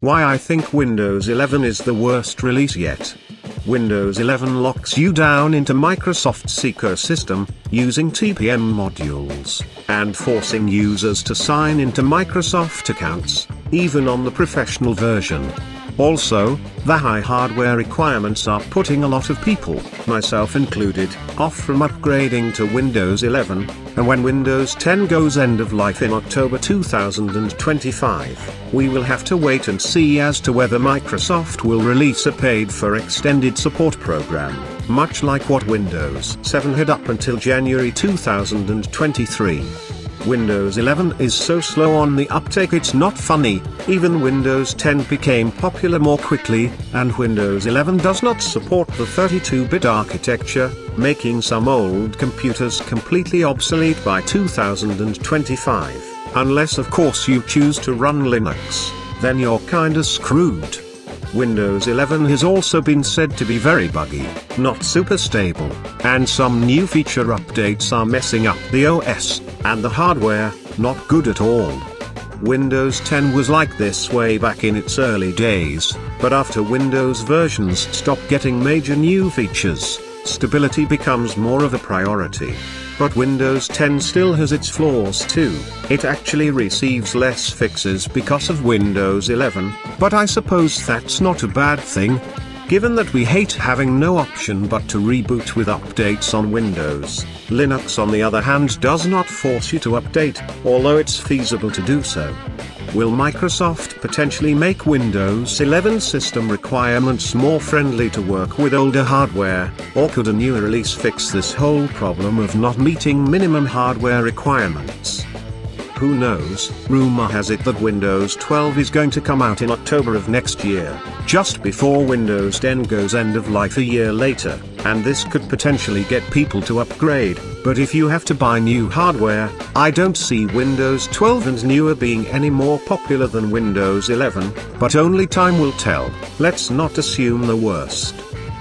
Why I think Windows 11 is the worst release yet. Windows 11 locks you down into Microsoft's ecosystem, using TPM modules, and forcing users to sign into Microsoft accounts, even on the professional version. Also, the high hardware requirements are putting a lot of people, myself included, off from upgrading to Windows 11, and when Windows 10 goes end of life in October 2025, we will have to wait and see as to whether Microsoft will release a paid-for extended support program, much like what Windows 7 had up until January 2023. Windows 11 is so slow on the uptake it's not funny. Even Windows 10 became popular more quickly, and Windows 11 does not support the 32-bit architecture, making some old computers completely obsolete by 2025. Unless of course you choose to run Linux, then you're kinda screwed. Windows 11 has also been said to be very buggy, not super stable, and some new feature updates are messing up the OS, and the hardware, not good at all. Windows 10 was like this way back in its early days, but after Windows versions stop getting major new features, stability becomes more of a priority. But Windows 10 still has its flaws too. It actually receives less fixes because of Windows 11, but I suppose that's not a bad thing, given that we hate having no option but to reboot with updates on Windows. Linux on the other hand does not force you to update, although it's feasible to do so. Will Microsoft potentially make Windows 11 system requirements more friendly to work with older hardware, or could a new release fix this whole problem of not meeting minimum hardware requirements? Who knows? Rumor has it that Windows 12 is going to come out in October of next year, just before Windows 10 goes end of life a year later, and this could potentially get people to upgrade, but if you have to buy new hardware, I don't see Windows 12 and newer being any more popular than Windows 11, but only time will tell. Let's not assume the worst.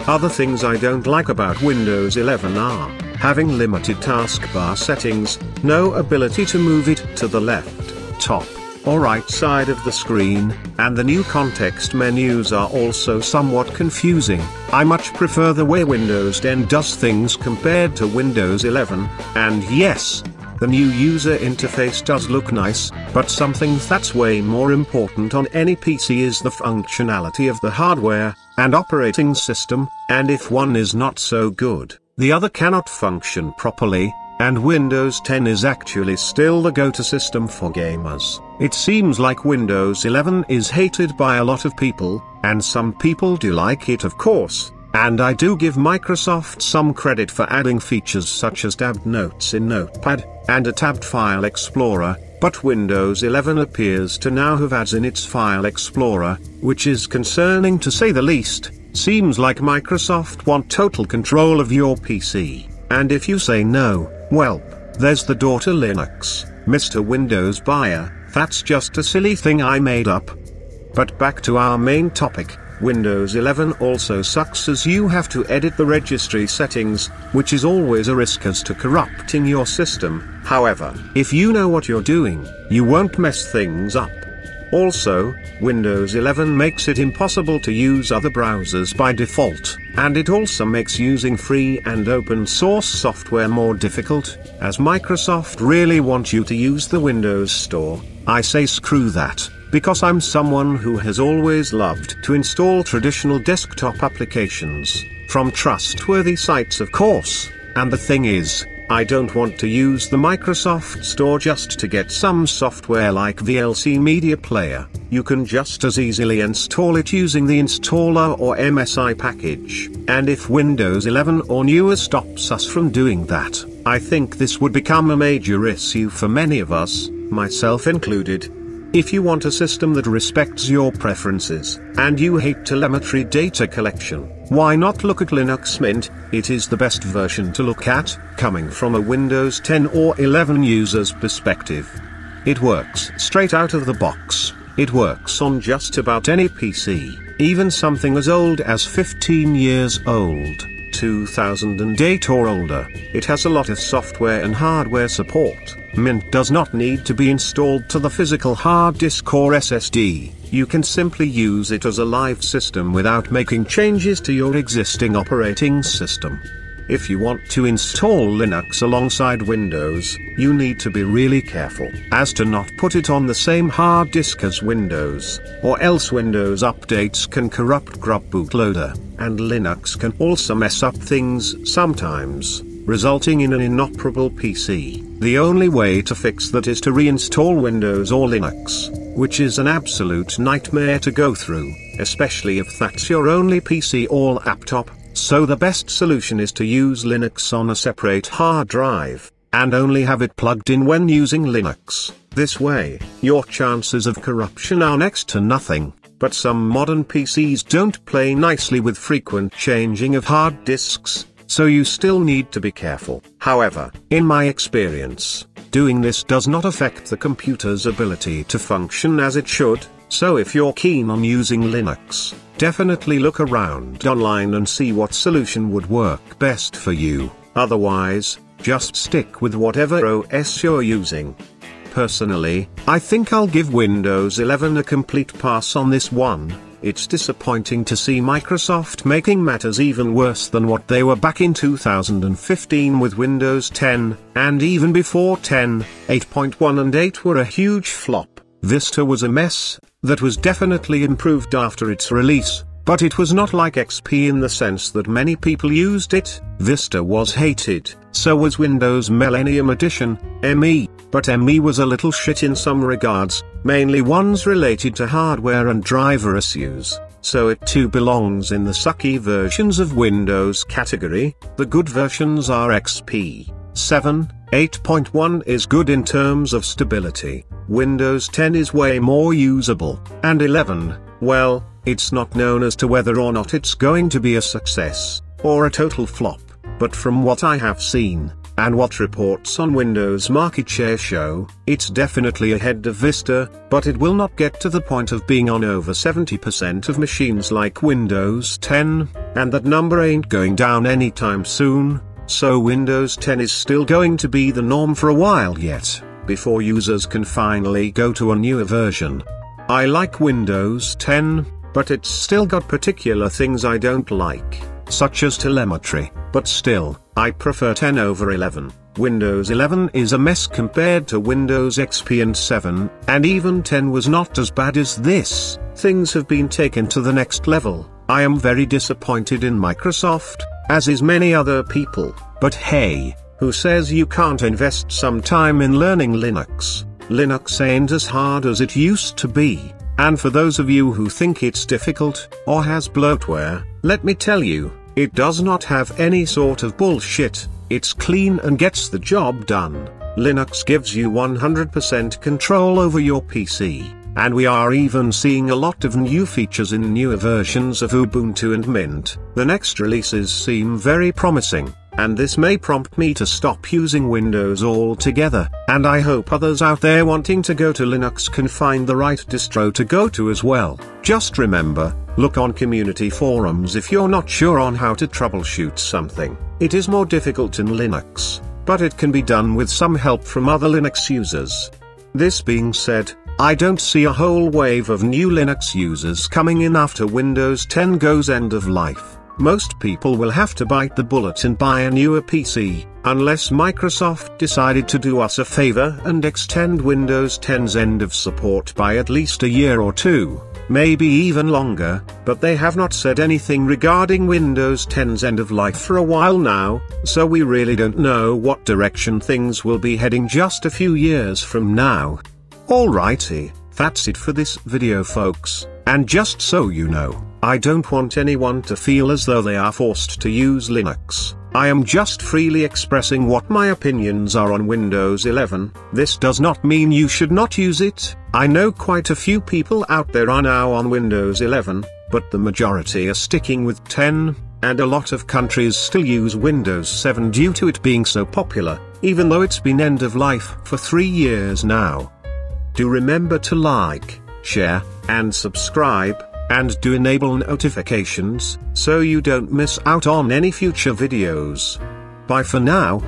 Other things I don't like about Windows 11 are having limited taskbar settings, no ability to move it to the left, top, or right side of the screen, and the new context menus are also somewhat confusing. I much prefer the way Windows 10 does things compared to Windows 11, and yes, the new user interface does look nice, but something that's way more important on any PC is the functionality of the hardware and operating system, and if one is not so good, the other cannot function properly, and Windows 10 is actually still the go-to system for gamers. It seems like Windows 11 is hated by a lot of people, and some people do like it of course, and I do give Microsoft some credit for adding features such as tabbed notes in Notepad, and a tabbed File Explorer, but Windows 11 appears to now have ads in its File Explorer, which is concerning to say the least. Seems like Microsoft want total control of your PC, and if you say no, well, there's the door to Linux, Mr. Windows buyer. That's just a silly thing I made up. But back to our main topic, Windows 11 also sucks as you have to edit the registry settings, which is always a risk as to corrupting your system. However, if you know what you're doing, you won't mess things up. Also, Windows 11 makes it impossible to use other browsers by default, and it also makes using free and open source software more difficult, as Microsoft really want you to use the Windows Store. I say screw that, because I'm someone who has always loved to install traditional desktop applications, from trustworthy sites of course, and the thing is, I don't want to use the Microsoft Store just to get some software like VLC Media Player. You can just as easily install it using the installer or MSI package, and if Windows 11 or newer stops us from doing that, I think this would become a major issue for many of us, myself included. If you want a system that respects your preferences, and you hate telemetry data collection, why not look at Linux Mint? It is the best version to look at, coming from a Windows 10 or 11 user's perspective. It works straight out of the box. It works on just about any PC, even something as old as 15 years old, 2008 or older. It has a lot of software and hardware support. Mint does not need to be installed to the physical hard disk or SSD. you can simply use it as a live system without making changes to your existing operating system. If you want to install Linux alongside Windows, you need to be really careful as to not put it on the same hard disk as Windows, or else Windows updates can corrupt Grub bootloader, and Linux can also mess up things sometimes, resulting in an inoperable PC. The only way to fix that is to reinstall Windows or Linux, which is an absolute nightmare to go through, especially if that's your only PC or laptop. So the best solution is to use Linux on a separate hard drive, and only have it plugged in when using Linux. This way, your chances of corruption are next to nothing, but some modern PCs don't play nicely with frequent changing of hard disks, so you still need to be careful. However, in my experience, doing this does not affect the computer's ability to function as it should, so if you're keen on using Linux, definitely look around online and see what solution would work best for you. Otherwise, just stick with whatever OS you're using. Personally, I think I'll give Windows 11 a complete pass on this one. It's disappointing to see Microsoft making matters even worse than what they were back in 2015 with Windows 10, and even before 10, 8.1 and 8 were a huge flop. Vista was a mess, that was definitely improved after its release, but it was not like XP in the sense that many people used it. Vista was hated, so was Windows Millennium Edition, ME, but ME was a little shit in some regards, mainly ones related to hardware and driver issues, so it too belongs in the sucky versions of Windows category. The good versions are XP. 7, 8.1 is good in terms of stability, Windows 10 is way more usable, and 11, well, it's not known as to whether or not it's going to be a success, or a total flop, but from what I have seen, and what reports on Windows market share show, it's definitely ahead of Vista, but it will not get to the point of being on over 70% of machines like Windows 10, and that number ain't going down anytime soon. So Windows 10 is still going to be the norm for a while yet, before users can finally go to a newer version. I like Windows 10, but it's still got particular things I don't like, such as telemetry, but still, I prefer 10 over 11. Windows 11 is a mess compared to Windows XP and 7, and even 10 was not as bad as this. Things have been taken to the next level. I am very disappointed in Microsoft, as is many other people, but hey, who says you can't invest some time in learning Linux? Linux ain't as hard as it used to be, and for those of you who think it's difficult, or has bloatware, let me tell you, it does not have any sort of bullshit, it's clean and gets the job done. Linux gives you 100% control over your PC. And we are even seeing a lot of new features in newer versions of Ubuntu and Mint. The next releases seem very promising, and this may prompt me to stop using Windows altogether, and I hope others out there wanting to go to Linux can find the right distro to go to as well. Just remember, look on community forums if you're not sure on how to troubleshoot something. It is more difficult in Linux, but it can be done with some help from other Linux users. This being said, I don't see a whole wave of new Linux users coming in after Windows 10 goes end of life. Most people will have to bite the bullet and buy a newer PC, unless Microsoft decided to do us a favor and extend Windows 10's end of support by at least a year or two, maybe even longer, but they have not said anything regarding Windows 10's end of life for a while now, so we really don't know what direction things will be heading just a few years from now. Alrighty, that's it for this video folks, and just so you know, I don't want anyone to feel as though they are forced to use Linux. I am just freely expressing what my opinions are on Windows 11. This does not mean you should not use it. I know quite a few people out there are now on Windows 11, but the majority are sticking with 10, and a lot of countries still use Windows 7 due to it being so popular, even though it's been end of life for 3 years now. Do remember to like, share, and subscribe, and do enable notifications, so you don't miss out on any future videos. Bye for now.